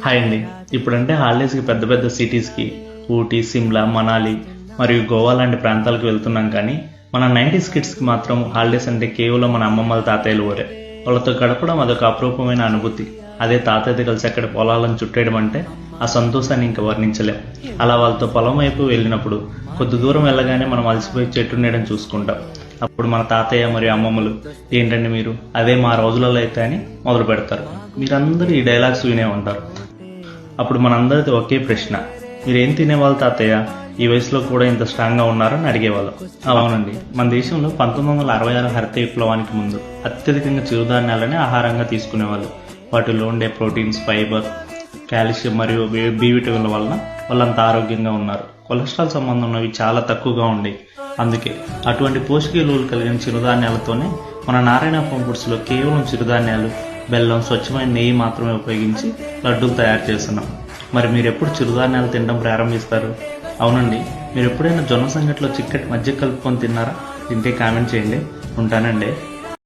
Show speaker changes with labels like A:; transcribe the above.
A: Hi అండి. ఇప్పుడంటే హాలిడేస్కి పెద్ద పెద్ద సిటీస్కి ఊటీ, సిమ్లా, మనాలి మరియు గోవా లాంటి ప్రాంతాలకు వెళ్తున్నాం. కానీ మన 90s కిడ్స్కి మాత్రం హాలిడేస్ అంటే కేవలం మన అమ్మమ్మల తాతయ్యలు ఊరే. వాళ్ళతో గడపడం అదొక అపరూపమైన అనుభూతి. అదే తాతయ్యతో కలిసి అక్కడ పొలాలను చుట్టేయడం అంటే ఆ సంతోషాన్ని ఇంకా వర్ణించలేం. అలా వాళ్ళతో పొలం వైపు వెళ్ళినప్పుడు కొద్ది దూరం వెళ్ళగానే మనం అలసిపోయి చెట్టు నీడని చూసుకుంటాం. అప్పుడు మన తాతయ్య మరియు అమ్మమ్మలు, ఏంటండి మీరు, అదే మా రోజులలో అయితే అని మొదలు పెడతారు. మీరందరూ ఈ డైలాగ్స్ వినే ఉంటారు. అప్పుడు మనందరిది ఒకే ప్రశ్న, మీరేం తినేవాళ్ళు తాతయ్య, ఈ వయసులో కూడా ఇంత స్ట్రాంగ్గా ఉన్నారని అడిగేవాళ్ళం. అవునండి, మన దేశంలో 1966 హరిత విప్లవానికి ముందు అత్యధికంగా చిరుధాన్యాలనే ఆహారంగా తీసుకునేవాళ్ళు. వాటిలో ఉండే ప్రోటీన్స్, ఫైబర్, కాల్షియం మరియు బి విటమిన్ల వలన వాళ్ళంత ఆరోగ్యంగా ఉన్నారు. కొలెస్ట్రాల్ సంబంధం ఉన్నవి చాలా తక్కువగా ఉండేవి. అందుకే అటువంటి పోషక విలువలు కలిగిన చిరుధాన్యాలతోనే మన నారాయణ ఫుడ్స్లో కేవలం చిరుధాన్యాలు, బెల్లం, స్వచ్ఛమైన నెయ్యి మాత్రమే ఉపయోగించి లడ్డూలు తయారు చేస్తున్నాం. మరి మీరు ఎప్పుడు చిరుధాన్యాలు తినడం ప్రారంభిస్తారు? అవునండి, మీరు ఎప్పుడైనా జొన్న సంగట్లో చిక్కటి మజ్జిగ కలుపుకొని తిన్నారా? తింటే కామెంట్ చేయండి. ఉంటానండి.